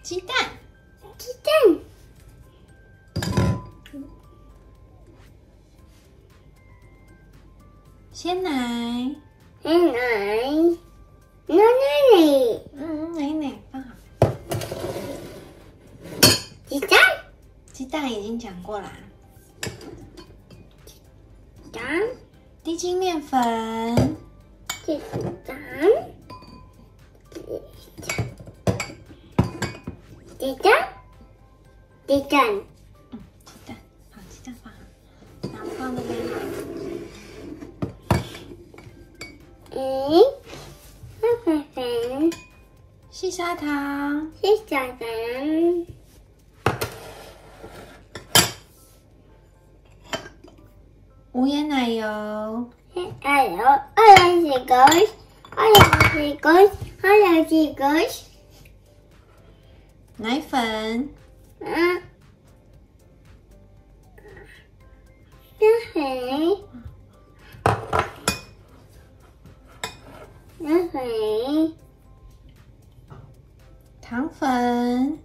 鸡蛋，鸡蛋。鲜奶，奶奶，奶放好。鸡蛋，鸡蛋已经讲过啦。蛋，低筋面粉，鸡蛋，鸡蛋，鸡蛋。鸡蛋，好，鸡蛋放好，然后放那边。粉，细砂糖，细砂糖，无盐奶油，还有2几个，奶粉，奶粉，糖粉，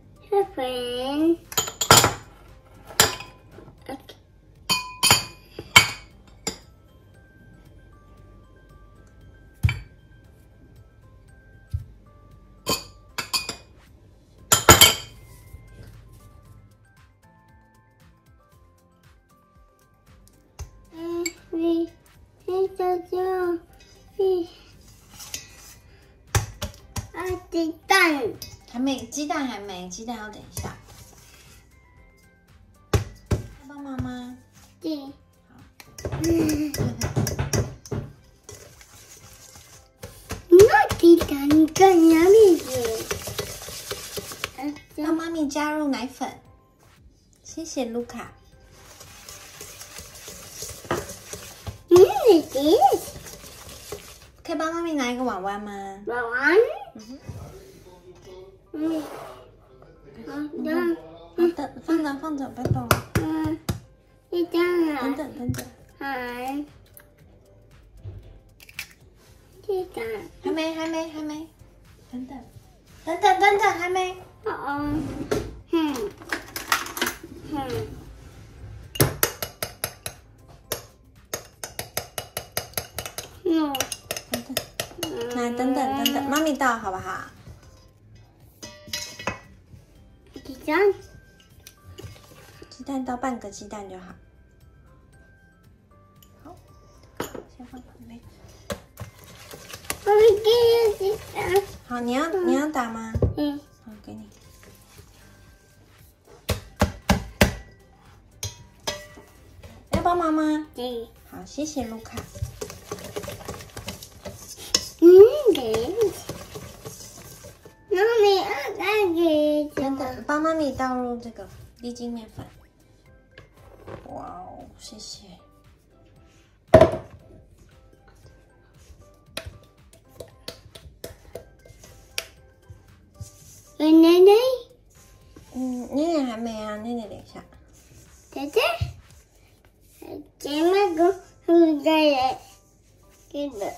鸡蛋，还没，鸡蛋还没，鸡蛋要等一下。要帮妈妈。鸡，那鸡蛋在哪里去？帮妈咪加入奶粉，谢谢卢卡。可以帮妈咪拿一个碗碗吗？碗。好的，放着，别动。鸡蛋。等等。鸡蛋。还没。等等，还没。来，等等，妈咪倒好不好？鸡蛋倒半个鸡蛋就好。好，先放旁边。好，你要打吗？好，给你。要帮忙吗？好，谢谢卢卡。等等，帮妈咪倒入这个低筋面粉。哇哦，谢谢。奶奶，奶奶还没啊，奶奶等一下。姐姐，妈个不在嘞，这个，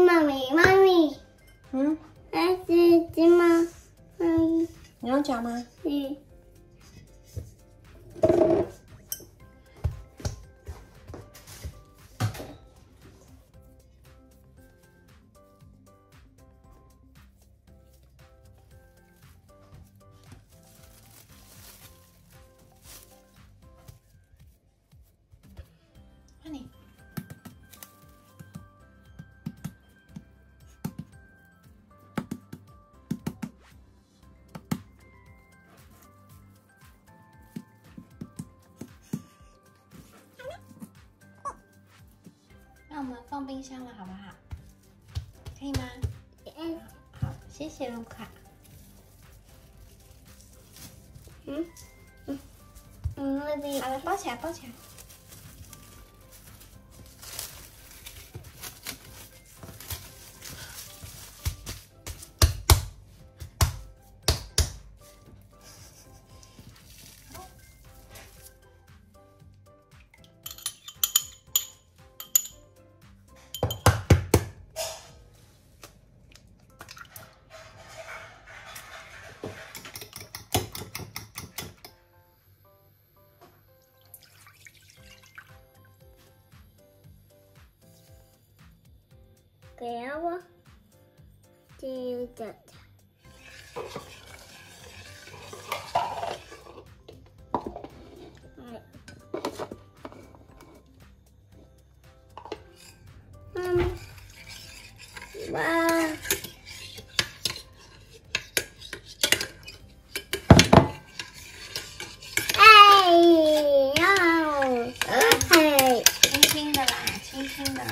妈咪，是吗？你要讲吗？换你。那我们放冰箱了，好不好？可以吗？好，谢谢卢卡。好了，包起来。给我，这个。哇！哎呦！哎，轻轻的啦，轻轻的啦，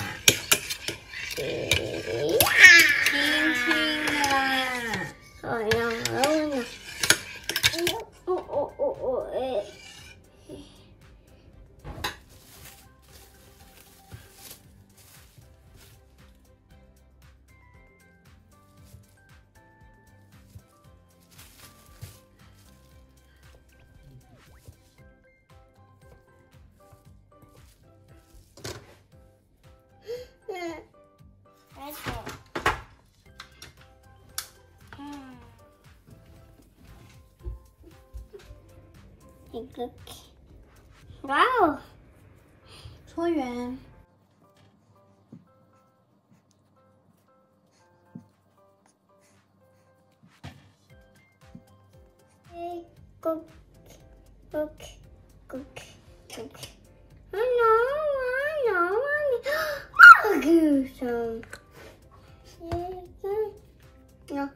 轻轻的啦。哎呀！哎。开始。一个，哇哦！搓圆。Cookie. I know. I'll give some. No.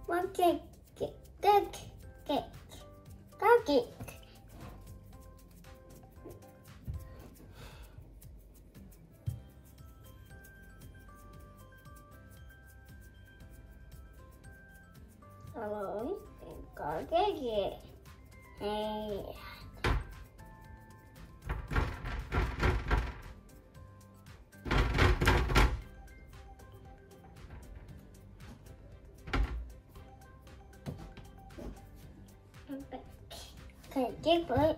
What cake? Cake. Hello, cake. Hey. Okay, keep it.